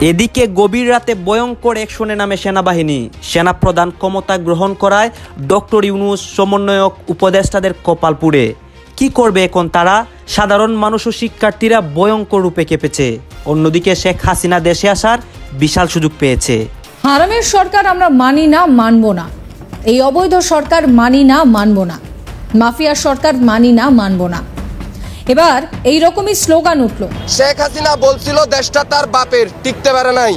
এদিকে গভীর রাতে ভয়ঙ্কর অ্যাকশনে নামে সেনাবাহিনী। সেনাপ্রধান ক্ষমতা গ্রহণ করায় ডক্টর ইউনূস সমন্বয়ক উপদেষ্টাদের কপাল পুড়ে। কি করবে এখন তারা? সাধারণ মানুষ ও শিক্ষার্থীরা ভয়ঙ্কর রূপে কেঁপেছে। অন্যদিকে শেখ হাসিনা দেশে আসার বিশাল সুযোগ পেয়েছে। হারামের সরকার আমরা মানি না, মানব না। এই অবৈধ সরকার মানি না, মানব না। মাফিয়ার সরকার মানি না, মানব না। এবার এই রকমই স্লোগান উঠল। শেখ হাসিনা বলছিল দেশটা তার বাপের, টিকতে পারে নাই।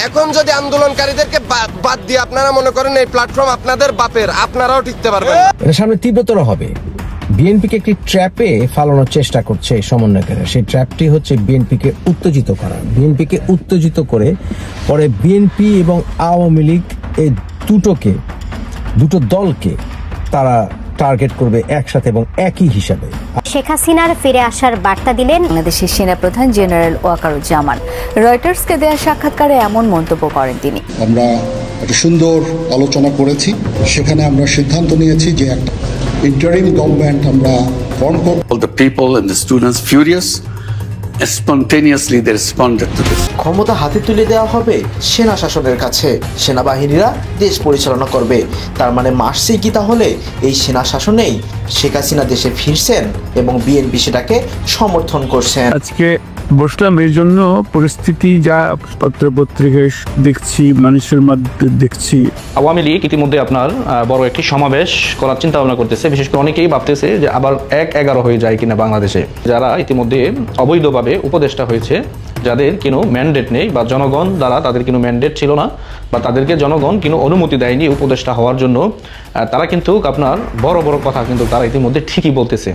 এখন যদি আন্দোলনকারীদেরকে বাদ দিয়ে আপনারা মনে করেন এই প্ল্যাটফর্ম আপনাদের বাপের, আপনারাও টিকতে পারবেন। এর সামনে তীব্রতর হবে। বিএনপিকে একটি ট্র্যাপে ফালানোর চেষ্টা করছে সমন্বয়কারীরা। সেই ট্র্যাপটি হচ্ছে বিএনপিকে উত্তেজিত করা। বিএনপিকে উত্তেজিত করে পরে বিএনপি এবং আওয়ামী লীগ এই দুটো দলকে তারা টার্গেট করবে একসাথে এবং একই হিসাবে। শেখ হাসিনার ফিরে আসার বার্তা দিলেন বাংলাদেশের সেনাপ্রধান জেনারেল ওয়াকারুজ্জামান। রয়টার্সকে দেওয়া সাক্ষাৎকারে এমন মন্তব্য করেন তিনি। আমরা একটা সুন্দর আলোচনা করেছি, সেখানে আমরা সিদ্ধান্ত নিয়েছি যে একটা ইন্টারিম গভর্নমেন্ট আমরা ফর্ম করব। The people and the students furious. Spontaneously they responded to this. ক্ষমতা হাতে তুলে দেওয়া হবে সেনা শাসনের কাছে, সেনাবাহিনীরা দেশ পরিচালনা করবে। তার মানে মার্চে কি তাহলে এই সেনা শাসনেই শেখ হাসিনা দেশে ফিরছেন এবং বিএনপি সেটাকে সমর্থন করছেন। আজকে বসলাম এর জন্য, পরিস্থিতি যা পত্রপত্রিকায় দেখছি, মানুষের মধ্যে দেখছি। আওয়ামী লীগ ইতিমধ্যে আপনার বড় একটি সমাবেশ করার চিন্তা ভাবনা করতেছে। বিশেষ করে অনেকেই ভাবতেছে যে আবার 1-11 হয়ে যায় কিনা বাংলাদেশে। যারা ইতিমধ্যে অবৈধভাবে উপদেষ্টা হয়েছে, যাদের কোনো ম্যান্ডেট নেই বা জনগণ দ্বারা তাদের কোনো ম্যান্ডেট ছিল না বা তাদেরকে জনগণ কোনো অনুমতি দেয়নি উপদেষ্টা হওয়ার জন্য, তারা কিন্তু আপনার বড় বড় কথা কিন্তু তারা ইতিমধ্যে ঠিকই বলতেছে।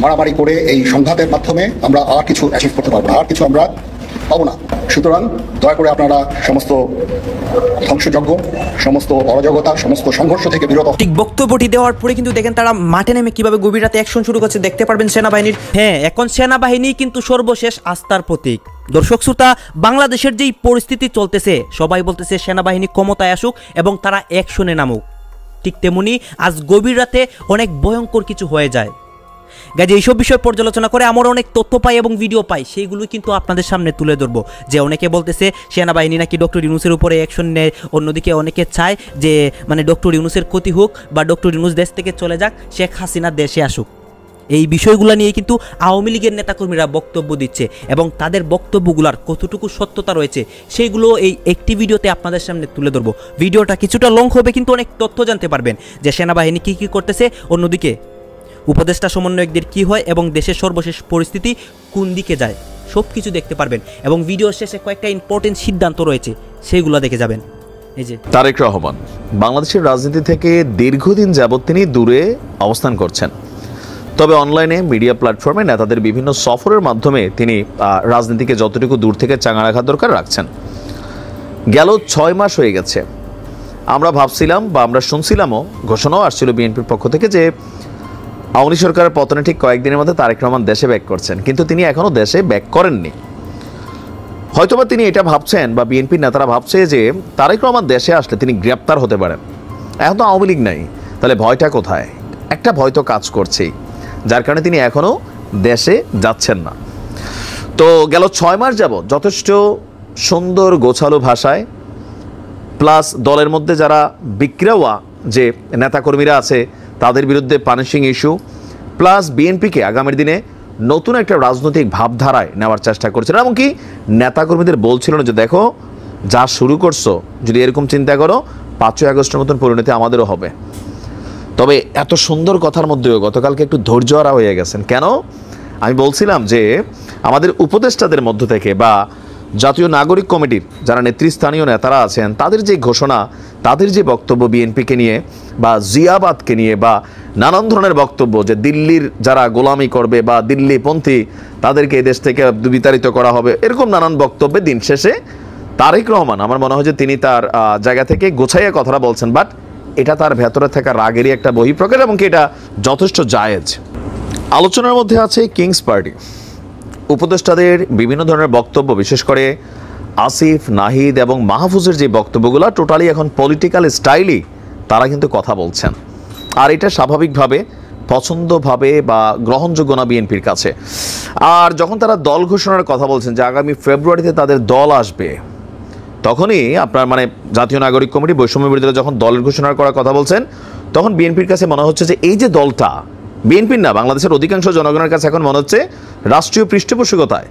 মারামারি করে এই সংঘাতের মাধ্যমে আমরা আর কিছু অ্যাচিভ করতে পারবো না, আর কিছু আমরা পাবো না। সুতরাং দয়া করে আপনারা সমস্ত ধ্বংসযজ্ঞ, সমস্ত অরাজকতা, সমস্ত সংঘর্ষ থেকে বিরত। ঠিক বক্তব্যটি দেওয়ার পরে কিন্তু দেখেন তারা মাঠে নেমে কিভাবে গভীর রাতে অ্যাকশন শুরু করছে। দেখতে পারবেন সেনাবাহিনীর। হ্যাঁ, এখন সেনাবাহিনী কিন্তু সর্বশেষ আস্থার প্রতীক। দর্শক শ্রোতা, বাংলাদেশের যেই পরিস্থিতি চলতেছে, সবাই বলতেছে সেনাবাহিনী ক্ষমতায় আসুক এবং তারা অ্যাকশনে নামুক। ঠিক তেমনি আজ গভীর রাতে অনেক ভয়ঙ্কর কিছু হয়ে যায়। গাজে এইসব বিষয় পর্যালোচনা করে আমরা অনেক তথ্য পাই এবং ভিডিও পাই, সেইগুলো কিন্তু আপনাদের সামনে তুলে ধরবো। যে অনেকে বলতেছে সেনাবাহিনী নাকি ডক্টর ইউনূসের উপরে অ্যাকশন নেয়, অন্যদিকে অনেকে চায় যে মানে ডক্টর ইউনূসের ক্ষতি হোক বা ডক্টর ইউনূস দেশ থেকে চলে যাক, শেখ হাসিনা দেশে আসুক। এই বিষয়গুলো নিয়ে কিন্তু আওয়ামী লীগের নেতাকর্মীরা বক্তব্য দিচ্ছে এবং তাদের বক্তব্যগুলোর কতটুকু সত্যতা রয়েছে সেইগুলো এই একটি ভিডিওতে আপনাদের সামনে তুলে ধরবো। ভিডিওটা কিছুটা লং হবে কিন্তু অনেক তথ্য জানতে পারবেন যে সেনাবাহিনী কী কী করতেছে, অন্যদিকে উপদেষ্টা সমন্বয়কদের কি হয় এবং দেশের সর্বশেষ পরিস্থিতি কোন দিকে যায়, সব কিছু দেখতে পারবেন। এবং ভিডিও শেষে কয়েকটা ইম্পর্টেন্ট সিদ্ধান্ত রয়েছে, সেইগুলো দেখে যাবেন। এই যে তারেক রহমান বাংলাদেশের রাজনীতি থেকে দীর্ঘদিন যাবৎ তিনি দূরে অবস্থান করছেন। তবে অনলাইনে মিডিয়া প্ল্যাটফর্মে নেতাদের বিভিন্ন সফরের মাধ্যমে তিনি রাজনীতিকে যতটুকু দূর থেকে চাঙা রাখার দরকার রাখছেন। গেল 6 মাস হয়ে গেছে। আমরা ভাবছিলাম বা আমরা শুনছিলামও, ঘোষণাও আসছিল বিএনপির পক্ষ থেকে যে আওয়ামী সরকারের পতনে ঠিক কয়েকদিনের মধ্যে তারেক রহমান দেশে ব্যাক করছেন, কিন্তু তিনি এখনও দেশে ব্যাক করেননি। হয়তোবা তিনি এটা ভাবছেন বা বিএনপির নেতারা ভাবছে যে তারেক রহমান দেশে আসলে তিনি গ্রেপ্তার হতে পারেন। এখন তো আওয়ামী লীগ নাই, তাহলে ভয়টা কোথায়? একটা ভয় তো কাজ করছেই, যার কারণে তিনি এখনও দেশে যাচ্ছেন না। তো গেল 6 মাস যাবৎ যথেষ্ট সুন্দর গোছালো ভাষায়, প্লাস দলের মধ্যে যারা বিক্রেওয়া যে নেতাকর্মীরা আছে তাদের বিরুদ্ধে পানিশিং ইস্যু, প্লাস বিএনপিকে আগামীর দিনে নতুন একটা রাজনৈতিক ভাবধারায় নেওয়ার চেষ্টা করছেন। এমনকি নেতাকর্মীদের বলছিলেন যে দেখো, যা শুরু করছো যদি এরকম চিন্তা করো 5ই আগস্টের মতন পরিণতি আমাদেরও হবে। তবে এত সুন্দর কথার মধ্যেও গতকালকে একটু ধৈর্য হারা হয়ে গেছেন। কেন? আমি বলছিলাম যে আমাদের উপদেষ্টাদের মধ্য থেকে বা জাতীয় নাগরিক কমিটির যারা নেতৃস্থানীয় নেতারা আছেন তাদের যে ঘোষণা, তাদের যে বক্তব্য বিএনপিকে নিয়ে বা জিয়াবাদকে নিয়ে বা নানান ধরনের বক্তব্য যে দিল্লির যারা গোলামি করবে বা দিল্লিপন্থী তাদেরকে এই দেশ থেকে বিতাড়িত করা হবে, এরকম নানান বক্তব্যে দিন শেষে তারেক রহমান আমার মনে হয় যে তিনি তার জায়গা থেকে গোছাইয়া কথাটা বলছেন। বাট এটা তার ভেতরে থাকা রাগেরই একটা বহিঃপ্রকাশ এবং এটা যথেষ্ট জায়েজ। আলোচনার মধ্যে আছে কিংস পার্টি, উপদেষ্টাদের বিভিন্ন ধরনের বক্তব্য, বিশেষ করে আসিফ, নাহিদ এবং মাহফুজের যে বক্তব্যগুলো টোটালি এখন পলিটিক্যাল স্টাইলই তারা কিন্তু কথা বলছেন। আর এটা স্বাভাবিকভাবে পছন্দভাবে বা গ্রহণযোগ্য না বিএনপির কাছে। আর যখন তারা দল ঘোষণার কথা বলছেন যে আগামী ফেব্রুয়ারিতে তাদের দল আসবে, তখনই আপনার মানে জাতীয় নাগরিক কমিটি বৈষম্য বিরোধীরা যখন দলের ঘোষণা করার কথা বলছেন, তখন বিএনপির কাছে মনে হচ্ছে যে এই যে দলটা, বিএনপির না, বাংলাদেশের অধিকাংশ জনগণের কাছে এখন মনে হচ্ছে রাষ্ট্রীয় পৃষ্ঠপোষকতায়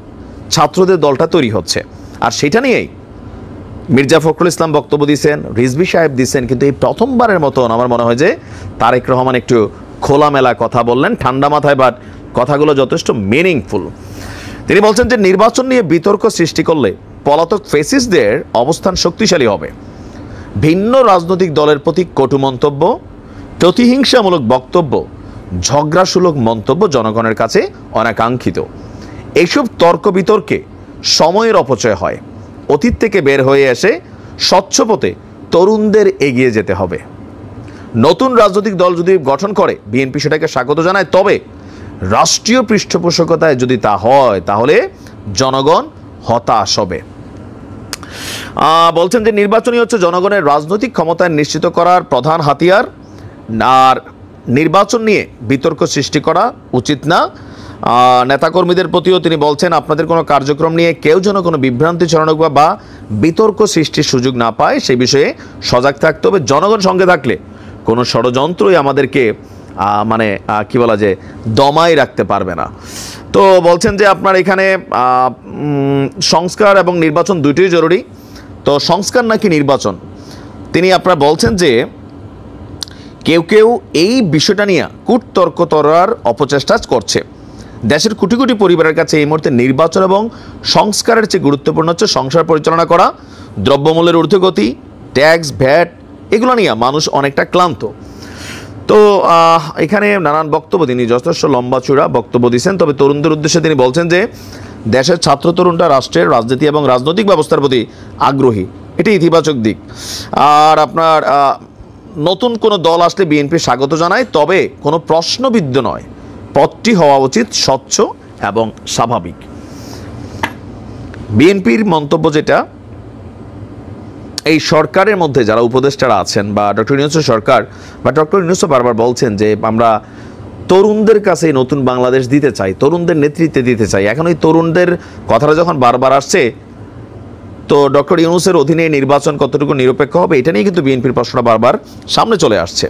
ছাত্রদের দলটা তৈরি হচ্ছে। আর সেটা নিয়েই মির্জা ফখরুল ইসলাম বক্তব্য দিয়েছেন, রিজভী সাহেব দিয়েছেন, কিন্তু এই প্রথমবারের মতন আমার মনে হয় যে তারেক রহমান একটু খোলামেলা কথা বললেন, ঠান্ডা মাথায়, বাট কথাগুলো যথেষ্ট মিনিংফুল। তিনি বলছেন যে নির্বাচন নিয়ে বিতর্ক সৃষ্টি করলে পলাতক ফেসিসদের অবস্থান শক্তিশালী হবে। ভিন্ন রাজনৈতিক দলের প্রতি কটু মন্তব্য, প্রতিহিংসামূলক বক্তব্য, ঝগড়াসুলভ মন্তব্য জনগণের কাছে অনাকাঙ্ক্ষিত। এইসব তর্ক বিতর্কে সময়ের অপচয় হয়। অতীত থেকে বের হয়ে এসে স্বচ্ছ পথে তরুণদের এগিয়ে যেতে হবে। নতুন রাজনৈতিক দল যদি গঠন করে বিএনপি সেটাকে স্বাগত জানায়, তবে রাষ্ট্রীয় পৃষ্ঠপোষকতায় যদি তা হয় তাহলে জনগণ হতাশ হবে। বলছেন যে নির্বাচনই হচ্ছে জনগণের রাজনৈতিক ক্ষমতা নিশ্চিত করার প্রধান হাতিয়ার, আর নির্বাচন নিয়ে বিতর্ক সৃষ্টি করা উচিত না। নেতাকর্মীদের প্রতিও তিনি বলছেন, আপনাদের কোনো কার্যক্রম নিয়ে কেউ যেন কোনো বিভ্রান্তি ছড়ানো বা বিতর্ক সৃষ্টির সুযোগ না পায় সেই বিষয়ে সজাগ থাকতে হবে। জনগণ সঙ্গে থাকলে কোনো ষড়যন্ত্রই আমাদেরকে মানে কি বলা যায় দমায় রাখতে পারবে না। তো বলছেন যে আপনার এখানে সংস্কার এবং নির্বাচন দুটোই জরুরি। তো সংস্কার নাকি নির্বাচন, তিনি আপনারা বলছেন যে কেউ কেউ এই বিষয়টা নিয়ে কূটতর্ক করার অপচেষ্টা করছে। দেশের কোটি কোটি পরিবারের কাছে এই মুহূর্তে নির্বাচন এবং সংস্কারের চেয়ে গুরুত্বপূর্ণ হচ্ছে সংসার পরিচালনা করা। দ্রব্যমূল্যের ঊর্ধ্বগতি, ট্যাক্স, ভ্যাট, এগুলো নিয়ে মানুষ অনেকটা ক্লান্ত। তো এখানে নানান বক্তব্য, তিনি যথেষ্ট লম্বা চূড়া বক্তব্য দিয়েছেন। তবে তরুণদের উদ্দেশ্যে তিনি বলছেন যে দেশের ছাত্র তরুণরা রাষ্ট্রের রাজনীতি এবং রাজনৈতিক ব্যবস্থার প্রতি আগ্রহী, এটি ইতিবাচক দিক। আর আপনার নতুন কোনো দল আসলে বিএনপি স্বাগত জানায়, তবে কোনো প্রশ্নবিদ্ধ নয়। পথটি হওয়া উচিত স্বচ্ছ এবং স্বাভাবিক। বিএনপির মন্তব্য যেটা, এই সরকারের মধ্যে যারা উপদেষ্টারা আছেন বা ডক্টর ইউনূসের সরকার বা ডক্টর ইউনূসও বারবার বলছেন যে আমরা তরুণদের কাছে নতুন বাংলাদেশ দিতে চাই, তরুণদের নেতৃত্বে দিতে চাই। এখন ওই তরুণদের কথাটা যখন বারবার আসছে, তো ডক্টর ইউনূসের অধীনে নির্বাচন কতটুকু নিরপেক্ষ হবে এটা নিয়ে কিন্তু বিএনপির প্রশ্নটা বারবার সামনে চলে আসছে।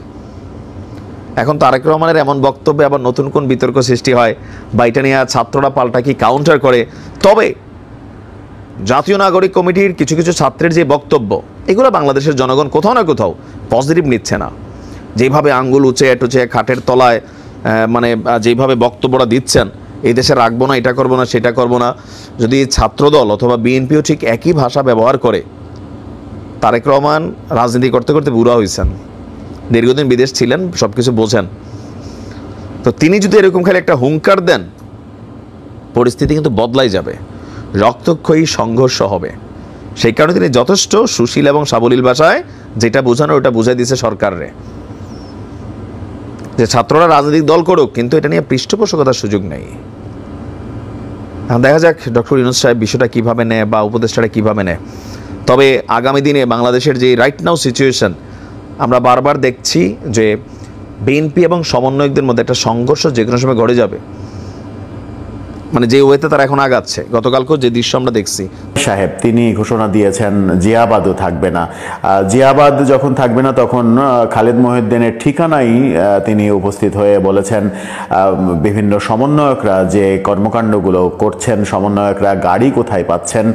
এখন তারেক রহমানের এমন বক্তব্যে আবার নতুন কোন বিতর্ক সৃষ্টি হয় বা এটা নিয়ে ছাত্ররা পাল্টা কি কাউন্টার করে। তবে জাতীয় নাগরিক কমিটির কিছু কিছু ছাত্রের যে বক্তব্য, এগুলো বাংলাদেশের জনগণ কোথাও না কোথাও পজিটিভ নিচ্ছে না। যেভাবে আঙ্গুল উঁচে টুচে খাটের তলায় মানে যেভাবে বক্তব্যটা দিচ্ছেন, এই দেশে রাখবো না, এটা করবো না, সেটা করবো না, যদি ছাত্রদল অথবা বিএনপিও ঠিক একই ভাষা ব্যবহার করে, তারেক রহমান রাজনীতি করতে করতে বুড়া হয়েছেন, দীর্ঘদিন বিদেশ ছিলেন, সব কিছু বোঝেন। তো তিনি যদি এরকম খালি একটা হুঙ্কার দেন, পরিস্থিতি কিন্তু বদলাই যাবে, রক্তক্ষয়ী সংঘর্ষ হবে। সেই কারণে তিনি যথেষ্ট সুশীল এবং সাবলীল ভাষায় যেটা বোঝানো ওটা বুঝাই দিয়েছে সরকারে, যে ছাত্ররা রাজনৈতিক দল করুক, কিন্তু এটা নিয়ে পৃষ্ঠপোষকতার সুযোগ নেই। দেখা যাক ডক্টর ইউনূস সাহেব বিষয়টা কীভাবে নেয় বা উপদেষ্টারা কীভাবে নেয়। তবে আগামী দিনে বাংলাদেশের যে রাইট নাও সিচুয়েশন, আমরা বারবার দেখছি যে বিএনপি এবং সমন্বয়কদের মধ্যে একটা সংঘর্ষ যে কোনো সময় ঘটে যাবে, মানে যে ওয়েতে তারা এখন আগাচ্ছে। গতকালকেও যে দৃশ্য আমরা দেখছি, সাহেব তিনি ঘোষণা দিয়েছেন জিয়াবাদও থাকবে না। জিয়াবাদ যখন থাকবে না তখন খালেদ মহিউদ্দিনের ঠিকানায় তিনি উপস্থিত হয়ে বলেছেন বিভিন্ন সমন্বয়করা যে কর্মকাণ্ডগুলো করছেন, সমন্বয়করা গাড়ি কোথায় পাচ্ছেন,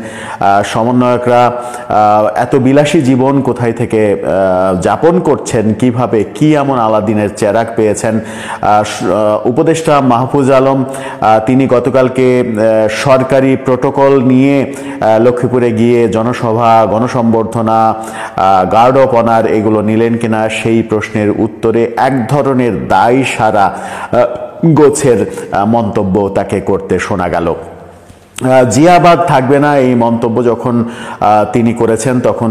সমন্বয়করা এত বিলাসী জীবন কোথায় থেকে যাপন করছেন, কিভাবে কি এমন আলাদিনের চেরাগ পেয়েছেন। উপদেষ্টা মাহফুজ আলম তিনি গতকালকে সরকারি প্রোটোকল নিয়ে লক্ষ্মীপুরে গিয়ে জনসভা, গণসম্বর্ধনা, গার্ড অফ অনার এগুলো নিলেন কিনা সেই প্রশ্নের উত্তরে এক ধরনের দায় সারা গোছের মন্তব্য তাকে করতে শোনা গেল। জিয়াবাদ থাকবে না এই মন্তব্য যখন তিনি করেছেন, তখন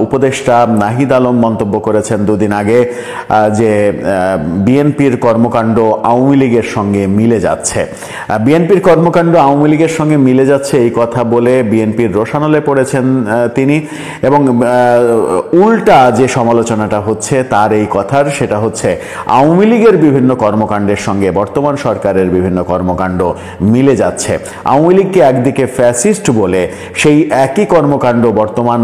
উপদেষ্টা নাহিদ আলম মন্তব্য করেছেন দুদিন আগে যে বিএনপির কর্মকাণ্ড আওয়ামী লীগের সঙ্গে মিলে যাচ্ছে। বিএনপির কর্মকাণ্ড আওয়ামী লীগের সঙ্গে মিলে যাচ্ছে এই কথা বলে বিএনপির রোষানলে পড়েছেন তিনি, এবং উল্টা যে সমালোচনাটা হচ্ছে তার এই কথার, সেটা হচ্ছে আওয়ামী লীগের বিভিন্ন কর্মকাণ্ডের সঙ্গে বর্তমান সরকারের বিভিন্ন কর্মকাণ্ড মিলে যাচ্ছে। আওয়ামী লীগকে একদিকে ফ্যাসিস্ট বলে সেই একই কর্মকাণ্ড বর্তমান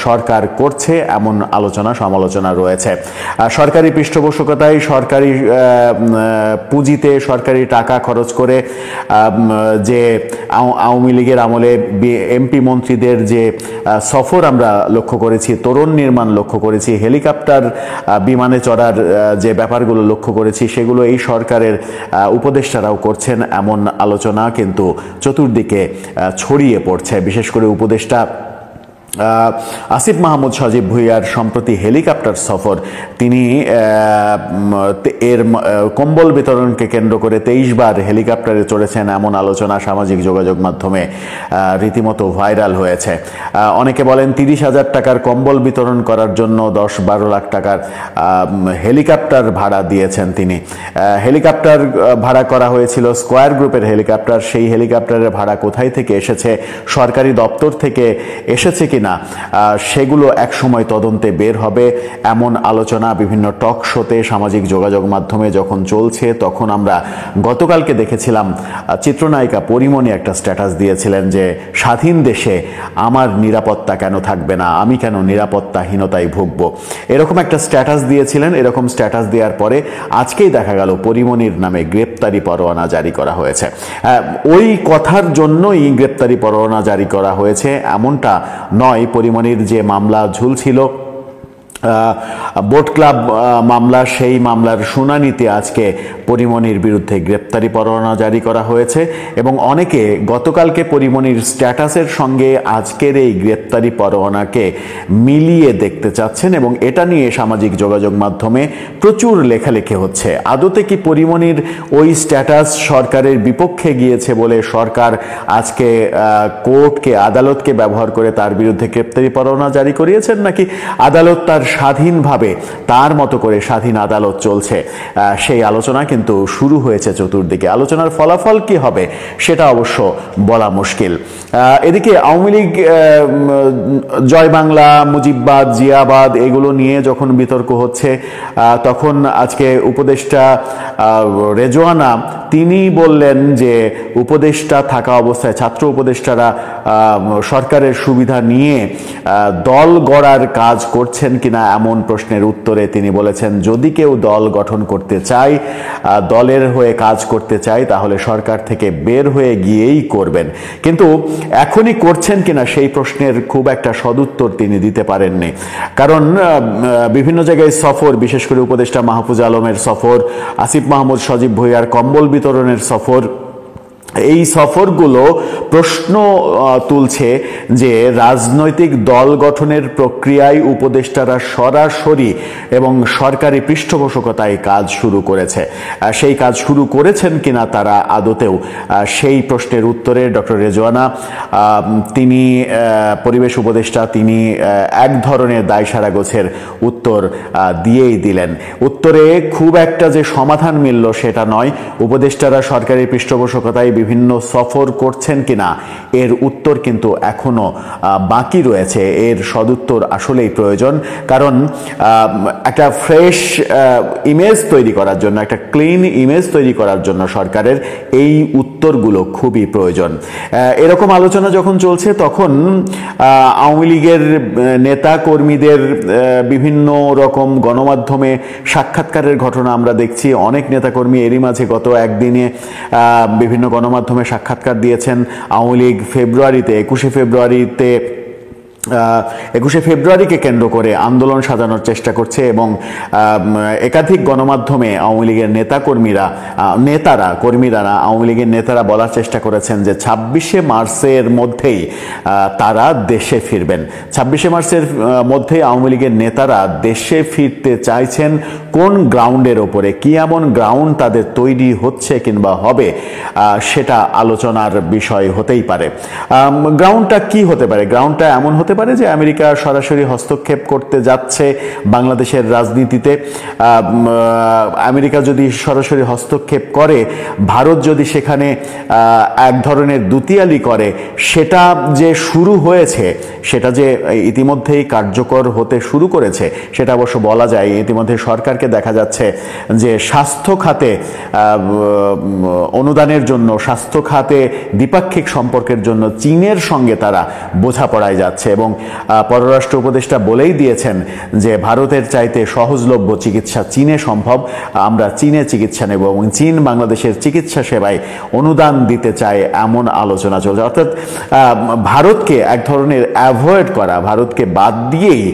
সরকার করছে এমন আলোচনা সমালোচনা রয়েছে। সরকারি পৃষ্ঠপোষকতায়, সরকারি পুঁজিতে, সরকারি টাকা খরচ করে যে আওয়ামী লীগের আমলে এমপি মন্ত্রীদের যে সফর আমরা লক্ষ্য করেছি, তোরণ নির্মাণ লক্ষ্য করেছি, হেলিকপ্টার বিমানে চড়ার যে ব্যাপারগুলো লক্ষ্য করেছি, সেগুলো এই সরকারের উপদেষ্টারাও করছেন এমন আলোচনা কিন্তু চতুর্দিকে ছড়িয়ে পড়ছে। বিশেষ করে উপদেষ্টা আসিফ মাহমুদ সজীব ভুঁইয়ার সম্প্রতি হেলিকপ্টার সফর, তিনি এর কম্বল বিতরণকে কেন্দ্র করে 23 বার হেলিকপ্টারে চড়েছেন এমন আলোচনা সামাজিক যোগাযোগ মাধ্যমে রীতিমতো ভাইরাল হয়েছে। অনেকে বলেন 30,000 টাকার কম্বল বিতরণ করার জন্য 10-12 লাখ টাকার হেলিকপ্টার ভাড়া দিয়েছেন তিনি। হেলিকপ্টার ভাড়া করা হয়েছিল স্কয়ার গ্রুপের হেলিকপ্টার। সেই হেলিকপ্টারের ভাড়া কোথায় থেকে এসেছে, সরকারি দপ্তর থেকে এসেছে কিনা সেগুলো একসময় তদন্তে বের হবে এমন আলোচনা বিভিন্ন টক শোতে সামাজিক যোগাযোগ মাধ্যমে যখন চলছে, তখন আমরা গতকালকে দেখেছিলাম চিত্রনায়িকা পরিমণি একটা স্ট্যাটাস দিয়েছিলেন যে স্বাধীন দেশে আমার নিরাপত্তা কেন থাকবে না, আমি কেন নিরাপত্তাহীনতায় ভুগব, এরকম একটা স্ট্যাটাস দিয়েছিলেন। এরকম স্ট্যাটাস দেওয়ার পরে আজকেই দেখা গেল পরিমণির নামে গ্রেপ্তারি পরোয়ানা জারি করা হয়েছে। ওই কথার জন্যই গ্রেপ্তারি পরোয়ানা জারি করা হয়েছে এমনটা নয়। পরিমণির যে মামলা ঝুলছিল, বোট ক্লাব মামলা, সেই মামলার শুনানিতে আজকে পরিমণির বিরুদ্ধে গ্রেপ্তারি পরোয়ানা জারি করা হয়েছে এবং অনেকে গতকালকে পরিমণির স্ট্যাটাসের সঙ্গে আজকের এই গ্রেপ্তারি পরোয়ানাকে মিলিয়ে দেখতে চাচ্ছেন এবং এটা নিয়ে সামাজিক যোগাযোগ মাধ্যমে প্রচুর লেখালেখি হচ্ছে। আদতে কি পরিমণির ওই স্ট্যাটাস সরকারের বিপক্ষে গিয়েছে বলে সরকার আজকে কোর্টকে, আদালতকে ব্যবহার করে তার বিরুদ্ধে গ্রেপ্তারি পরোয়ানা জারি করিয়েছেন, নাকি আদালত তার স্বাধীনভাবে তার মতো করে স্বাধীন আদালত চলছে? সেই আলোচনা কিন্তু শুরু হয়েছে চতুর্দিকে। আলোচনার ফলাফল কি হবে সেটা অবশ্য বলা মুশকিল। এদিকে আওয়ামী লীগ জয় বাংলা, মুজিববাদ, জিয়াবাদ এগুলো নিয়ে যখন বিতর্ক হচ্ছে, তখন আজকে উপদেষ্টা রেজওয়ানা তিনি বললেন যে উপদেষ্টা থাকা অবস্থায় ছাত্র উপদেষ্টারা সরকারের সুবিধা নিয়ে দল গড়ার কাজ করছেন কিনা এমন প্রশ্নের উত্তরে তিনি বলেছেন, যদি কেউ দল গঠন করতে চায়, দলের হয়ে কাজ করতে চায়, তাহলে সরকার থেকে বের হয়ে গিয়েই করবেন। কিন্তু এখনই করছেন কিনা সেই প্রশ্নের খুব একটা সদুত্তর তিনি দিতে পারেননি। কারণ বিভিন্ন জায়গায় সফর, বিশেষ করে উপদেষ্টা মাহফুজ আলমের সফর, আসিফ মাহমুদ সজীব ভুঁইয়ার কম্বল বিতরণের সফর, এই সফরগুলো প্রশ্ন তুলছে যে রাজনৈতিক দল গঠনের প্রক্রিয়ায় উপদেষ্টারা সরাসরি এবং সরকারি পৃষ্ঠপোষকতায় কাজ শুরু করেছে। সেই কাজ শুরু করেছেন কিনা তারা আদতেও, সেই প্রশ্নের উত্তরে ডক্টর রেজওয়ানা তিনি পরিবেশ উপদেষ্টা, তিনি এক ধরনের দায়সারা গোছের উত্তর দিয়েই দিলেন। উত্তরে খুব একটা যে সমাধান মিলল সেটা নয়। উপদেষ্টারা সরকারি পৃষ্ঠপোষকতায় বিভিন্ন সফর করছেন কিনা এর উত্তর কিন্তু এখনো বাকি রয়েছে। এর সদুত্তর আসলেই প্রয়োজন, কারণ একটা ফ্রেশ ইমেজ তৈরি করার জন্য, একটা ক্লিন ইমেজ তৈরি করার জন্য সরকারের এই উত্তরগুলো খুবই প্রয়োজন। এরকম আলোচনা যখন চলছে তখন আওয়ামী লীগের নেতা কর্মীদের বিভিন্ন রকম গণমাধ্যমে সাক্ষাৎকারের ঘটনা আমরা দেখছি। অনেক নেতাকর্মী এরই মাঝে গত একদিনে বিভিন্ন গণমাধ্যমে সাক্ষাৎকার দিয়েছেন। আওয়ামী লীগ ফেব্রুয়ারিতে 21শে ফেব্রুয়ারিকে কেন্দ্র করে আন্দোলন সাজানোর চেষ্টা করছে এবং একাধিক গণমাধ্যমে আওয়ামী লীগের কর্মীরা আওয়ামী লীগের নেতারা বলার চেষ্টা করেছেন যে 26শে মার্চের মধ্যেই তারা দেশে ফিরবেন। 26শে মার্চের মধ্যে আওয়ামী লীগের নেতারা দেশে ফিরতে চাইছেন কোন গ্রাউন্ডের ওপরে, কি এমন গ্রাউন্ড তাদের তৈরি হচ্ছে কিংবা হবে, সেটা আলোচনার বিষয় হতেই পারে। গ্রাউন্ডটা কি হতে পারে? গ্রাউন্ডটা এমন হতে হতে পারে যে আমেরিকা সরাসরি হস্তক্ষেপ করতে যাচ্ছে বাংলাদেশের রাজনীতিতে। আমেরিকা যদি সরাসরি হস্তক্ষেপ করে, ভারত যদি সেখানে এক ধরনের দুতিয়ালি করে, সেটা যে শুরু হয়েছে, সেটা যে ইতিমধ্যেই কার্যকর হতে শুরু করেছে, সেটা অবশ্য বলা যায়। ইতিমধ্যে সরকারকে দেখা যাচ্ছে যে স্বাস্থ্য খাতে অনুদানের জন্য, স্বাস্থ্য খাতে দ্বিপাক্ষিক সম্পর্কের জন্য চীনের সঙ্গে তারা বোঝাপড়ায় যাচ্ছে এবং পররাষ্ট্র উপদেষ্টা বলেই দিয়েছেন যে ভারতের চাইতে সহজলভ্য চিকিৎসা চীনে সম্ভব, আমরা চীনে চিকিৎসা নেব এবং চীন বাংলাদেশের চিকিৎসা সেবায় অনুদান দিতে চায়, এমন আলোচনা চলছে। অর্থাৎ ভারতকে এক ধরনের অ্যাভয়েড করা, ভারতকে বাদ দিয়েই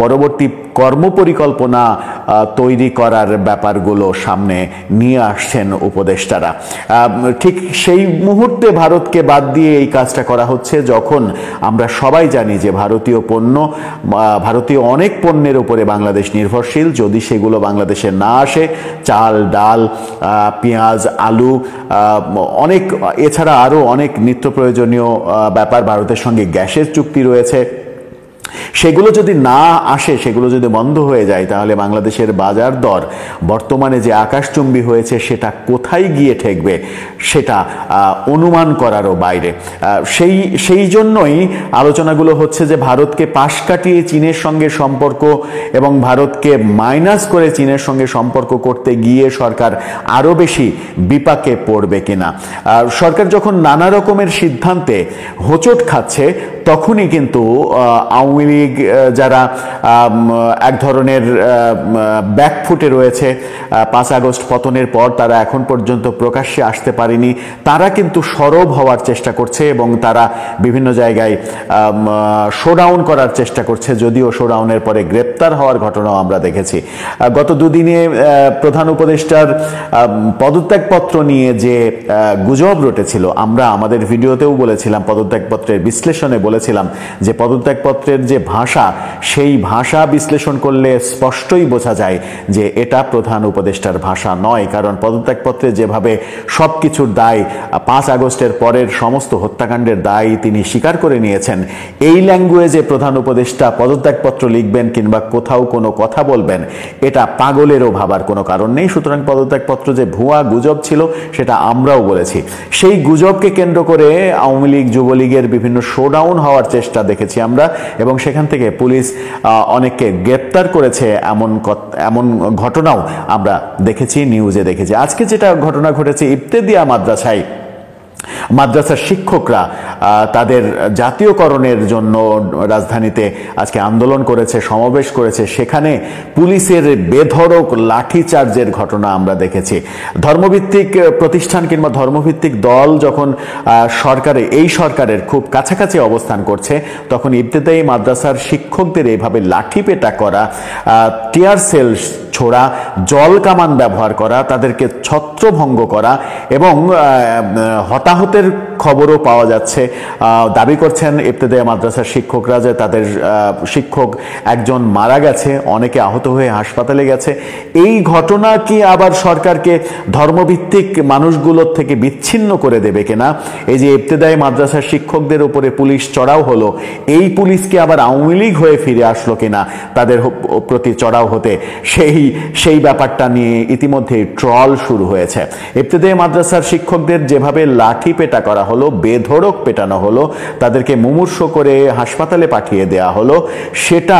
পরবর্তী কর্মপরিকল্পনা তৈরি করার ব্যাপারগুলো সামনে নিয়ে আসছেন উপদেষ্টারা। ঠিক সেই মুহূর্তে ভারতকে বাদ দিয়ে এই কাজটা করা হচ্ছে যখন আমরা সবাই জানি যে ভারতীয় পণ্য, ভারতীয় অনেক পণ্যের উপরে বাংলাদেশ নির্ভরশীল। যদি সেগুলো বাংলাদেশে না আসে, চাল, ডাল, পেঁয়াজ, আলু, অনেক, এছাড়া আরও অনেক নিত্য প্রয়োজনীয় ব্যাপার, ভারতের সঙ্গে গ্যাসের চুক্তি রয়েছে, সেগুলো যদি না আসে, সেগুলো যদি বন্ধ হয়ে যায়, তাহলে বাংলাদেশের বাজার দর বর্তমানে যে আকাশচুম্বী হয়েছে সেটা কোথায় গিয়ে ঠেকবে সেটা অনুমান করারও বাইরে। সেই জন্যই আলোচনাগুলো হচ্ছে যে ভারতকে পাশ কাটিয়ে চীনের সঙ্গে সম্পর্ক এবং ভারতকে মাইনাস করে চীনের সঙ্গে সম্পর্ক করতে গিয়ে সরকার আরও বেশি বিপাকে পড়বে কিনা। সরকার যখন নানা রকমের সিদ্ধান্তে হোঁচট খাচ্ছে, তখনই কিন্তু আওয়ামী লীগ যারা এক ধরনের ব্যাকফুটে রয়েছে, 5 আগস্ট পতনের পর তারা এখন পর্যন্ত প্রকাশ্যে আসতে পারেনি, তারা কিন্তু সরব হওয়ার চেষ্টা করছে এবং তারা বিভিন্ন জায়গায় শোডাউন করার চেষ্টা করছে, যদিও শোডাউনের পরে গ্রেপ্তার হওয়ার ঘটনাও আমরা দেখেছি। গত দুদিনে প্রধান উপদেষ্টার পদত্যাগপত্র নিয়ে যে গুজব রটেছিল, আমরা আমাদের ভিডিওতেও বলেছিলাম, পদত্যাগপত্রের বিশ্লেষণে বলেছিলাম যে পদত্যাগপত্রের যে ভাষা, সেই ভাষা বিশ্লেষণ করলে স্পষ্টই বোঝা যায় যে এটা প্রধান উপদেষ্টার ভাষা নয়। কারণ পদত্যাগপত্রে যেভাবে সব কিছুর দায়, 5 আগস্টের পরের সমস্ত হত্যাকাণ্ডের দায় তিনি স্বীকার করে নিয়েছেন, এই ল্যাঙ্গুয়েজে প্রধান উপদেষ্টা পদত্যাগপত্র লিখবেন কিংবা কোথাও কোনো কথা বলবেন, এটা পাগলেরও ভাবার কোনো কারণ নেই। সুতরাং পদত্যাগপত্র যে ভুয়া গুজব ছিল সেটা আমরাও বলেছি। সেই গুজবকে কেন্দ্র করে আওয়ামী লীগ, যুবলীগের বিভিন্ন শোডাউন হওয়ার চেষ্টা দেখেছি আমরা, এবং সেখান থেকে পুলিশ অনেককে গ্রেপ্তার করেছে, এমন ঘটনাও আমরা দেখেছি, নিউজে দেখেছি। আজকে যেটা ঘটনা ঘটেছে ইবতেদিয়া মাদ্রাসার শিক্ষকরা তাদের জাতীয়করণের জন্য রাজধানীতে আজকে আন্দোলন করেছে, সমাবেশ করেছে, সেখানে পুলিশের বেধড়ক লাঠিচার্জের ঘটনা আমরা দেখেছি। ধর্মভিত্তিক প্রতিষ্ঠান কিংবা ধর্মভিত্তিক দল যখন এই সরকারের খুব কাছাকাছি অবস্থান করছে, তখন ইবতেদায়ী মাদ্রাসার শিক্ষকদের এইভাবে লাঠিপেটা করা, টিয়ার সেল ছোড়া, জল কামান ব্যবহার করা, তাদেরকে ছত্রভঙ্গ করা এবং হতাহতের খবরও পাওয়া যাচ্ছে। দাবি করছেন ইবতেদায়ী মাদ্রাসার শিক্ষকরা যে তাদের শিক্ষক একজন মারা গেছে, অনেকে আহত হয়ে হাসপাতালে গেছে। এই ঘটনা কি আবার সরকারকে ধর্মভিত্তিক মানুষগুলোর থেকে বিচ্ছিন্ন করে দেবে কিনা? এই যে ইবতেদায়ী মাদ্রাসার শিক্ষকদের উপরে পুলিশ চড়াও হলো, এই পুলিশকে আবার আওয়ামী লীগ হয়ে ফিরে আসলো কিনা তাদের প্রতি চড়াও হতে, সেই ব্যাপারটা নিয়ে ইতিমধ্যে ট্রল শুরু হয়েছে। ইবতেদায়ী মাদ্রাসার শিক্ষকদের যেভাবে লাঠি পেটা করা হলো, বেধড়ক পেটানো হলো, তাদেরকে মুমূর্ষ করে হাসপাতালে পাঠিয়ে দেয়া হলো, সেটা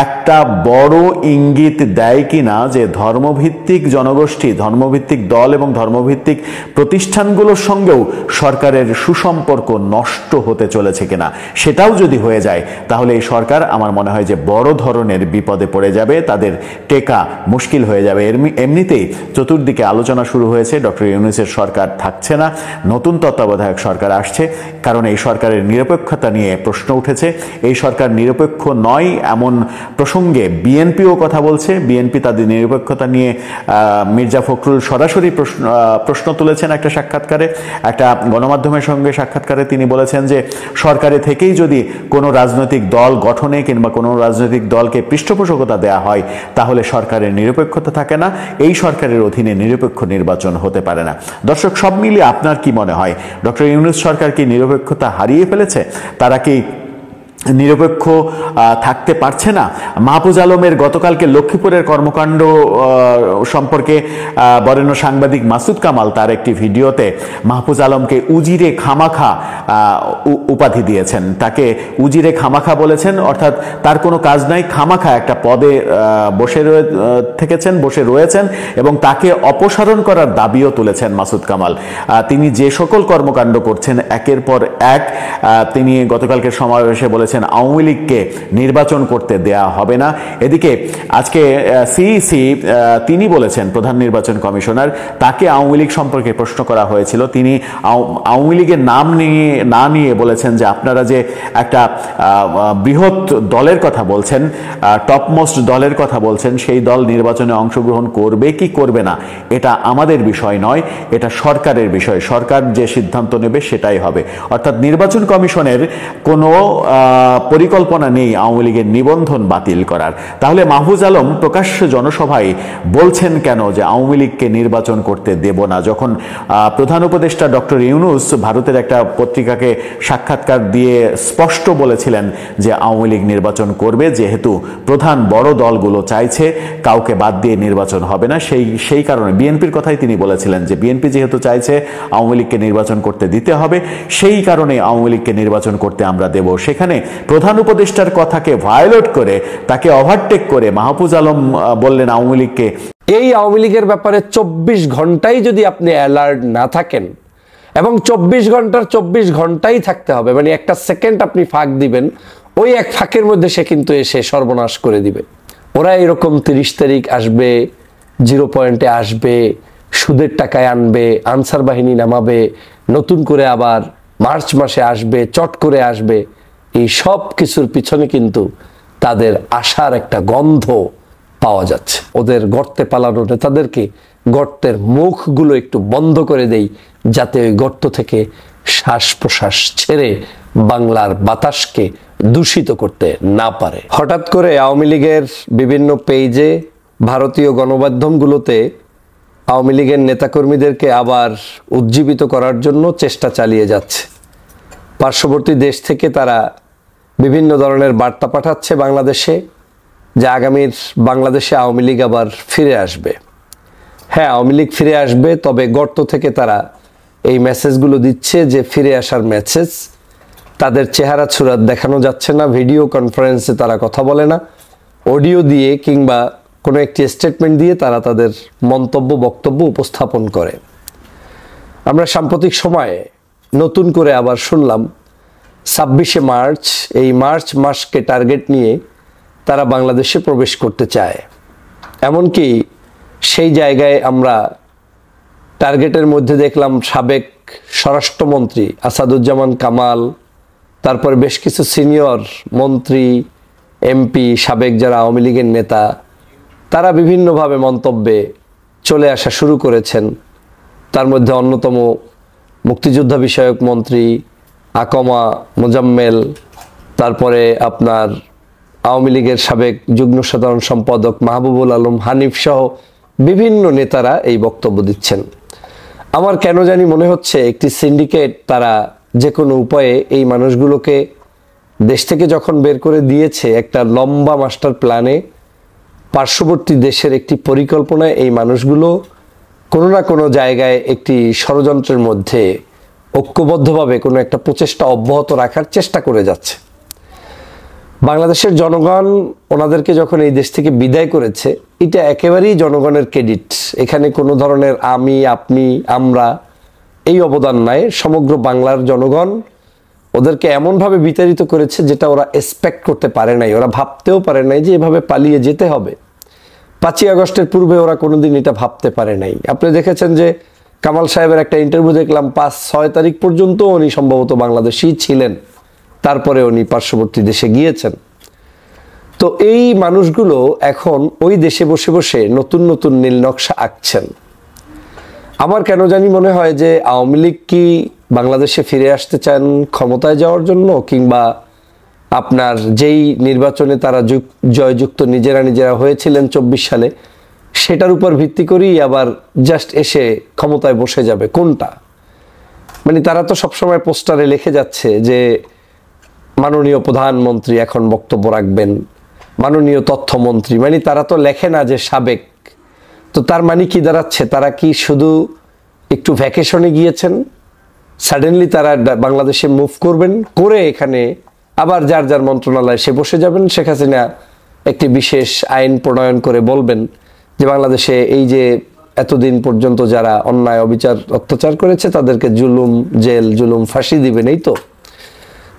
একটা বড় ইঙ্গিত দেয় কিনা যে ধর্মভিত্তিক জনগোষ্ঠী, ধর্মভিত্তিক দল এবং ধর্মভিত্তিক প্রতিষ্ঠানগুলোর সঙ্গেও সরকারের সুসম্পর্ক নষ্ট হতে চলেছে কিনা। সেটাও যদি হয়ে যায় তাহলে এই সরকার আমার মনে হয় যে বড় ধরনের বিপদে পড়ে যাবে, তাদের টেকা মুশকিল হয়ে যাবে। এমনিতেই চতুর্দিকে আলোচনা শুরু হয়েছে, ডক্টর ইউনূসের সরকার থাকছে না, নতুন তত্ত্বাবধায়ক সরকার আসছে, কারণ এই সরকারের নিরপেক্ষতা নিয়ে প্রশ্ন উঠেছে। এই সরকার নিরপেক্ষ নয় এমন প্রসঙ্গে বিএনপিও কথা বলছে। বিএনপি তাদের নিরপেক্ষতা নিয়ে মির্জা ফখরুল সরাসরি প্রশ্ন তুলেছেন একটা সাক্ষাৎকারে, একটা গণমাধ্যমের সঙ্গে সাক্ষাৎকারে তিনি বলেছেন যে সরকারে থেকেই যদি কোনো রাজনৈতিক দল গঠনে কিংবা কোনো রাজনৈতিক দলকে পৃষ্ঠপোষকতা দেয়া হয় তাহলে সরকারের নিরপেক্ষতা থাকে না, এই সরকারের অধীনে নিরপেক্ষ নির্বাচন হতে পারে না। দর্শক, সব মিলিয়ে আপনার কি মনে হয়, ডক্টর ইউনূস সরকার কি নিরপেক্ষতা হারিয়ে ফেলেছে? তারা কি নিরপেক্ষ থাকতে পারছে না? মাহফুজ আলমের গতকালকে লক্ষ্মীপুরের কর্মকাণ্ড সম্পর্কে বরেণ্য সাংবাদিক মাসুদ কামাল তার একটি ভিডিওতে মাহফুজ আলমকে উজিরে খামাখা উপাধি দিয়েছেন। তাকে উজিরে খামাখা বলেছেন, অর্থাৎ তার কোনো কাজ নাই, খামাখা একটা পদে বসে রয়েছেন এবং তাকে অপসারণ করার দাবিও তুলেছেন মাসুদ কামাল। তিনি যে সকল কর্মকাণ্ড করছেন একের পর এক, তিনি গতকালকে সমাবেশে বলেছেন আওয়ামী লীগকে নির্বাচন করতে দেয়া হবে না। এদিকে আজকে সিইসি তিনি বলেছেন, প্রধান নির্বাচন কমিশনার, তাকে আওয়ামী লীগ সম্পর্কে প্রশ্ন করা হয়েছিল, তিনি আওয়ামী লীগের নাম না নিয়ে বলেছেন যে আপনারা যে একটা বৃহৎ দলের কথা বলছেন, টপমোস্ট দলের কথা বলছেন, সেই দল নির্বাচনে অংশগ্রহণ করবে কি করবে না এটা আমাদের বিষয় নয়, এটা সরকারের বিষয়, সরকার যে সিদ্ধান্ত নেবে সেটাই হবে। অর্থাৎ নির্বাচন কমিশনের কোনো পরিকল্পনা নেই আওয়ামী লীগের নিবন্ধন বাতিল করার। তাহলে মাহফুজ আলম প্রকাশ্য জনসভায় বলছেন কেন যে আওয়ামী লীগকে নির্বাচন করতে দেব না, যখন প্রধান উপদেষ্টা ডক্টর ইউনূস ভারতের একটা পত্রিকাকে সাক্ষাৎকার দিয়ে স্পষ্ট বলেছিলেন যে আওয়ামী লীগ নির্বাচন করবে, যেহেতু প্রধান বড় দলগুলো চাইছে কাউকে বাদ দিয়ে নির্বাচন হবে না, সেই কারণে বিএনপির কথাই তিনি বলেছিলেন যে বিএনপি যেহেতু চাইছে আওয়ামী লীগকে নির্বাচন করতে দিতে হবে, সেই কারণে আওয়ামী লীগকে নির্বাচন করতে আমরা দেব। সেখানে প্রধান উপদেষ্টার কথাকে ভায়োলেট করে, তাকে ওভারটেক করে মাহফুজ আলম বললেন আওয়ামী লীগকে। এই আওয়ামী লীগের ব্যাপারে 24 ঘন্টাই যদি আপনি অ্যালার্ট না থাকেন, এবং 24 ঘন্টার 24 ঘন্টাই থাকতে হবে, মানে একটা সেকেন্ড আপনি ফাঁক দিবেন, ওই এক ফাঁকের মধ্যে সে কিন্তু এসে সর্বনাশ করে দিবে। ওরা এরকম 30 তারিখ আসবে, 0 পয়েন্টে আসবে, সুদের টাকায় আনবে, আনসার বাহিনী নামাবে, নতুন করে আবার মার্চ মাসে আসবে, চট করে আসবে। এই সব কিছুর পিছনে কিন্তু তাদের আশার একটা গন্ধ পাওয়া যাচ্ছে। ওদের গর্তে পালানো নেতাদেরকে গর্তের মুখগুলো একটু বন্ধ করে দেই, যাতে ওই গর্ত থেকে শ্বাস প্রশ্বাস ছেড়ে বাংলার বাতাসকে দূষিত করতে না পারে। হঠাৎ করে আওয়ামী লীগের বিভিন্ন পেজে, ভারতীয় গণমাধ্যমগুলোতে আওয়ামী লীগের নেতাকর্মীদেরকে আবার উজ্জীবিত করার জন্য চেষ্টা চালিয়ে যাচ্ছে। পার্শ্ববর্তী দেশ থেকে তারা বিভিন্ন ধরনের বার্তা পাঠাচ্ছে বাংলাদেশে, যে আগামীর বাংলাদেশে আওয়ামী লীগ আবার ফিরে আসবে। হ্যাঁ, আওয়ামী লীগ ফিরে আসবে, তবে গর্ত থেকে তারা এই মেসেজগুলো দিচ্ছে যে ফিরে আসার মেসেজ। তাদের চেহারা ছুরাত দেখানো যাচ্ছে না, ভিডিও কনফারেন্সে তারা কথা বলে না, অডিও দিয়ে কিংবা কোনো একটি স্টেটমেন্ট দিয়ে তারা তাদের মন্তব্য বক্তব্য উপস্থাপন করে। আমরা সাম্প্রতিক সময়ে নতুন করে আবার শুনলাম 26শে মার্চ, এই মার্চ মাসকে টার্গেট নিয়ে তারা বাংলাদেশে প্রবেশ করতে চায়। এমনকি সেই জায়গায় আমরা টার্গেটের মধ্যে দেখলাম সাবেক স্বরাষ্ট্রমন্ত্রী আসাদুজ্জামান কামাল, তারপর বেশ কিছু সিনিয়র মন্ত্রী, এমপি, সাবেক যারা আওয়ামী লীগের নেতা, তারা বিভিন্নভাবে মন্তব্যে চলে আসা শুরু করেছেন। তার মধ্যে অন্যতম মুক্তিযোদ্ধা বিষয়ক মন্ত্রী আকমা মোজাম্মেল, তারপরে আপনার আওয়ামী লীগের সাবেক যুগ্ম সাধারণ সম্পাদক মাহবুবুল আলম হানিফ সহ বিভিন্ন নেতারা এই বক্তব্য দিচ্ছেন। আমার কেন জানি মনে হচ্ছে একটি সিন্ডিকেট তারা যে কোনো উপায়ে এই মানুষগুলোকে দেশ থেকে যখন বের করে দিয়েছে, একটা লম্বা মাস্টার প্ল্যানে, পার্শ্ববর্তী দেশের একটি পরিকল্পনায় এই মানুষগুলো কোনো না কোনো জায়গায় একটি ষড়যন্ত্রের মধ্যে ঐক্যবদ্ধভাবে কোনো একটা প্রচেষ্টা অব্যাহত রাখার চেষ্টা করে যাচ্ছে। বাংলাদেশের জনগণ ওনাদেরকে যখন এই দেশ থেকে বিদায় করেছে, এটা একেবারেই জনগণের ক্রেডিট। এখানে কোনো ধরনের আমি, আপনি, আমরা এই অবদান নাই। সমগ্র বাংলার জনগণ ওদেরকে এমনভাবে বিতাড়িত করেছে যেটা ওরা এক্সপেক্ট করতে পারে নাই, ওরা ভাবতেও পারে নাই যে এভাবে পালিয়ে যেতে হবে। 5ই আগস্টের পূর্বে ওরা কোনোদিন এটা ভাবতে পারে নাই। আপনি দেখেছেন যে কামাল সাহেবের একটা ইন্টারভিউ দেখলাম, 5-6 তারিখ পর্যন্ত উনি সম্ভবত বাংলাদেশেই ছিলেন, তারপরে উনি পার্শ্ববর্তী দেশে গিয়েছেন। তো এই মানুষগুলো এখন ওই দেশে বসে বসে নতুন নতুন নীল নকশা আঁকছেন। আমার কেন জানি মনে হয় যে আওয়ামী লীগ কি বাংলাদেশে ফিরে আসতে চান ক্ষমতায় যাওয়ার জন্য, কিংবা আপনার যেই নির্বাচনে তারা জয়যুক্ত নিজেরা হয়েছিলেন 24 সালে, সেটার উপর ভিত্তি করেই আবার জাস্ট এসে ক্ষমতায় বসে যাবে, কোনটা? মানে তারা তো সবসময় পোস্টারে লিখে যাচ্ছে যে মাননীয় প্রধানমন্ত্রী এখন বক্তব্য রাখবেন, মাননীয় তথ্যমন্ত্রী, মানে তারা তো লেখে না যে সাবেক। তো তার মানে কি দাঁড়াচ্ছে, তারা কি শুধু একটু ভ্যাকেশনে গিয়েছেন, সাডেনলি তারা বাংলাদেশে মুভ করবেন, করে এখানে আবার যার যার মন্ত্রণালয়ে সে বসে যাবেন, শেখ হাসিনা একটি বিশেষ আইন প্রণয়ন করে বলবেন যে বাংলাদেশে এই যে এতদিন পর্যন্ত যারা অন্যায় অবিচার অত্যাচার করেছে তাদেরকে জুলুম জেল জুলুম ফাঁসি দিবেন, এই তো।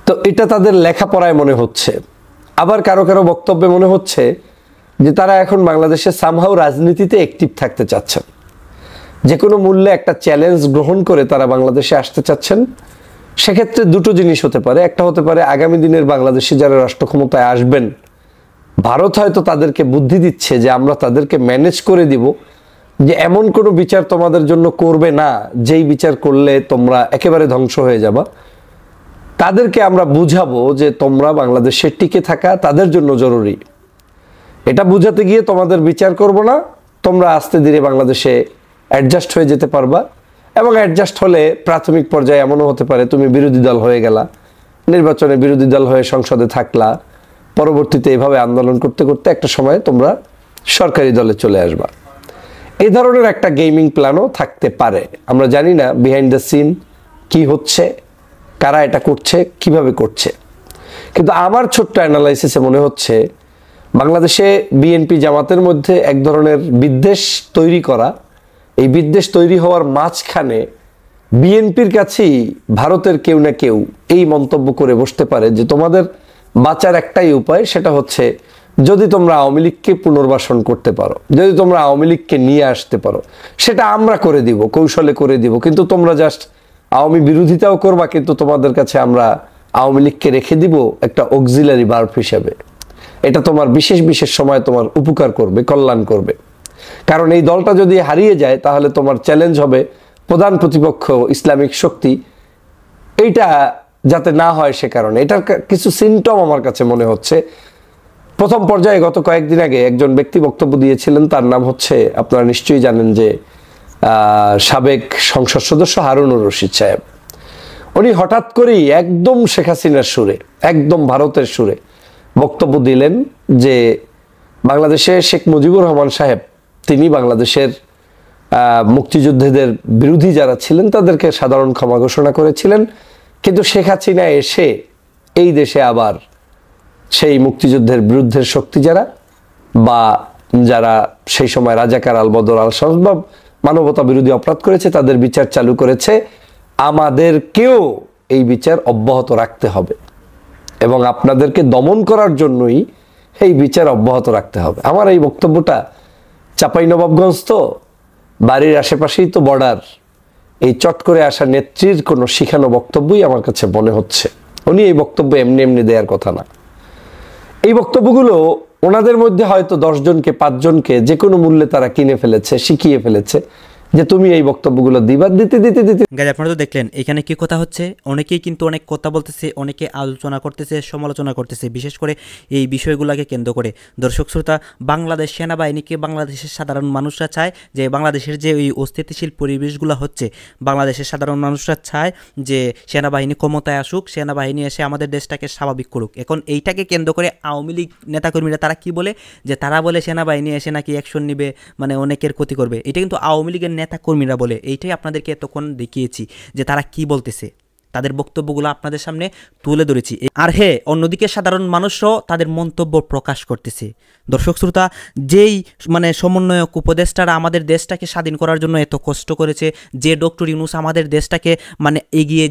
তো এটা তাদের লেখাপড়ায় মনে হচ্ছে। আবার কারো কারো বক্তব্যে মনে হচ্ছে যে তারা এখন বাংলাদেশে সামহাও রাজনীতিতে অ্যাক্টিভ থাকতে চাচ্ছেন, যে কোনো মূল্যে একটা চ্যালেঞ্জ গ্রহণ করে তারা বাংলাদেশে আসতে চাচ্ছেন। সেক্ষেত্রে দুটো জিনিস হতে পারে, একটা হতে পারে আগামী দিনের বাংলাদেশে যারা রাষ্ট্র ক্ষমতায় আসবেন, ভারত হয়তো তাদেরকে বুদ্ধি দিচ্ছে যে আমরা তাদেরকে ম্যানেজ করে দিব, যে এমন কোনো বিচার তোমাদের জন্য করবে না যেই বিচার করলে তোমরা একেবারে ধ্বংস হয়ে যাবা। তাদেরকে আমরা বুঝাবো যে তোমরা বাংলাদেশে টিকে থাকা তাদের জন্য জরুরি। এটা বুঝাতে গিয়ে তোমাদের বিচার করব না, তোমরা আস্তে ধীরে বাংলাদেশে অ্যাডজাস্ট হয়ে যেতে পারবা। এবং অ্যাডজাস্ট হলে প্রাথমিক পর্যায়ে এমনও হতে পারে তুমি বিরোধী দল হয়ে গেলা, নির্বাচনে বিরোধী দল হয়ে সংসদে থাকলা, পরবর্তীতে এভাবে আন্দোলন করতে করতে একটা সময় তোমরা সরকারি দলে চলে আসবা। এই ধরনের একটা গেমিং প্ল্যানও থাকতে পারে। আমরা জানি না বিহাইন্ড দ্য সিন কি হচ্ছে, কারা এটা করছে, কিভাবে করছে। কিন্তু আমার ছোট্ট অ্যানালাইসিসে মনে হচ্ছে বাংলাদেশে বিএনপি জামাতের মধ্যে এক ধরনের বিদ্বেষ তৈরি করা, এই বিদ্বেষ তৈরি হওয়ার মাঝখানে বিএনপির কাছেই ভারতের কেউ না কেউ এই মন্তব্য করে বসতে পারে যে তোমাদের বাঁচার একটাই উপায়, সেটা হচ্ছে যদি তোমরা আওয়ামী লীগকে পুনর্বাসন করতে পারো, যদি তোমরা আওয়ামী লীগকে নিয়ে আসতে পারো, সেটা আমরা করে দিব, কৌশলে করে দিব, কিন্তু তোমরা জাস্ট আওয়ামী বিরোধিতাও করবা, কিন্তু তোমাদের কাছে আমরা আওয়ামী লীগকে রেখে দিব একটা অক্সিলারি ভার্ব হিসেবে। এটা তোমার বিশেষ বিশেষ সময় তোমার উপকার করবে, কল্যাণ করবে। কারণ এই দলটা যদি হারিয়ে যায় তাহলে তোমার চ্যালেঞ্জ হবে প্রধান প্রতিপক্ষ ইসলামিক শক্তি, এইটা যাতে না হয় সে কারণে। এটার কিছু সিমটম আমার কাছে মনে হচ্ছে। প্রথম পর্যায়ে গত কয়েকদিন আগে একজন ব্যক্তি বক্তব্য দিয়েছিলেন, তার নাম হচ্ছে, আপনারা নিশ্চয়ই জানেন যে সাবেক সংসদ সদস্য হারুনুর রশিদ সাহেব। উনি হঠাৎ করেই একদম শেখ হাসিনার সুরে, একদম ভারতের সুরে বক্তব্য দিলেন যে বাংলাদেশে শেখ মুজিবুর রহমান সাহেব তিনি বাংলাদেশের মুক্তিযোদ্ধাদের বিরোধী যারা ছিলেন তাদেরকে সাধারণ ক্ষমা ঘোষণা করেছিলেন, কিন্তু শেখ হাসিনা এসে এই দেশে আবার সেই মুক্তিযুদ্ধের বিরুদ্ধের শক্তি যারা বা যারা সেই সময় রাজাকার আল বদর আল শামস মানবতা বিরোধী অপরাধ করেছে তাদের বিচার চালু করেছে। আমাদেরকেও এই বিচার অব্যাহত রাখতে হবে এবং আপনাদেরকে দমন করার জন্যই এই বিচার অব্যাহত রাখতে হবে। আমার এই বক্তব্যটা চাঁপাইনবাবগঞ্জ তো বাড়ির আশেপাশেই তো বর্ডার, এই চট করে আসা নেত্রীর কোনো শিখানো বক্তব্যই আমার কাছে মনে হচ্ছে। উনি এই বক্তব্য এমনি এমনি দেওয়ার কথা না। এই বক্তব্যগুলো ওনাদের মধ্যে হয়তো 10 জনকে 5 জনকে যে কোনো মূল্যে তারা কিনে ফেলেছে, শিখিয়ে ফেলেছে যে তুমি এই বক্তব্যগুলো দিবা, দিতে দিতে দিতে। গাইজ আপনারা তো দেখলেন এখানে কি কথা হচ্ছে, অনেকেই কিন্তু অনেক কথা বলতেছে, অনেকে আলোচনা করতেছে, সমালোচনা করতেছে, বিশেষ করে এই বিষয়গুলোকে কেন্দ্র করে। দর্শক শ্রোতা, বাংলাদেশ সেনাবাহিনীকে বাংলাদেশের সাধারণ মানুষরা চায় যে বাংলাদেশের যে ওই অস্থিতিশীল পরিবেশগুলো হচ্ছে, বাংলাদেশের সাধারণ মানুষরা চায় যে সেনাবাহিনী ক্ষমতায় আসুক, সেনাবাহিনী এসে আমাদের দেশটাকে স্বাভাবিক করুক। এখন এইটাকে কেন্দ্র করে আওয়ামী লীগ নেতাকর্মীরা তারা কি বলে, যে তারা বলে সেনাবাহিনী এসে নাকি অ্যাকশন নিবে, মানে অনেকের ক্ষতি করবে। এটা কিন্তু আওয়ামী লীগের নেতা কর্মীরা বলে। এইটাই আপনাদেরকে এতক্ষণ দেখিয়েছি যে তারা কি বলতেছে, তাদের বক্তব্যগুলো আপনাদের সামনে তুলে ধরেছি। আর হ্যাঁ, অন্যদিকে সাধারণ মানুষরাও তাদের মন্তব্য প্রকাশ করতেছে। দর্শক শ্রোতা, যেই মানে সমন্বয়ক উপদেষ্টারা আমাদের দেশটাকে স্বাধীন করার জন্য এত কষ্ট করেছে, যে ডক্টর ইউনূস আমাদের দেশটাকে মানে এগিয়ে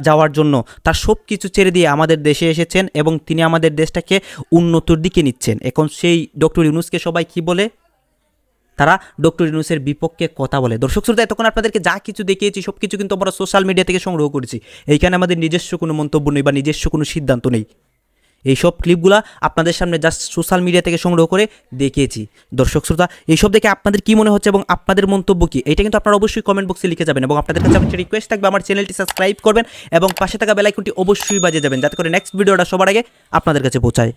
যাওয়ার জন্য তার সব কিছু ছেড়ে দিয়ে আমাদের দেশে এসেছেন এবং তিনি আমাদের দেশটাকে উন্নতির দিকে নিচ্ছেন। এখন সেই ডক্টর ইউনূসকে সবাই কি বলে, তারা ডক্টর ইউনূসের বিপক্ষে কথা বলে। দর্শক শ্রোতা, এতক্ষণ আপনাদেরকে যা কিছু দেখিয়েছি সব কিছু কিন্তু আমরা সোশ্যাল মিডিয়া থেকে সংগ্রহ করেছি। এইখানে আমাদের নিজস্ব কোনো মন্তব্য নেই বা নিজস্ব কোনো সিদ্ধান্ত নেই। এইসব ক্লিপগুলো আপনাদের সামনে জাস্ট সোশ্যাল মিডিয়া থেকে সংগ্রহ করে দেখিয়েছি। দর্শক শ্রোতা, এইসব দেখে আপনাদের কি মনে হচ্ছে এবং আপনাদের মন্তব্য কি, এটা কিন্তু আপনারা অবশ্যই কমেন্ট বক্সে লিখে যাবেন। এবং আপনাদের কাছে একটা রিকোয়েস্ট থাকবে, আমার চ্যানেলটি সাবস্ক্রাইব করবেন এবং পাশে থাকা বেল আইকনটি অবশ্যই বাজিয়ে যাবেন, যাতে করে নেক্সট ভিডিওটা সবার আগে আপনাদের কাছে পৌঁছায়।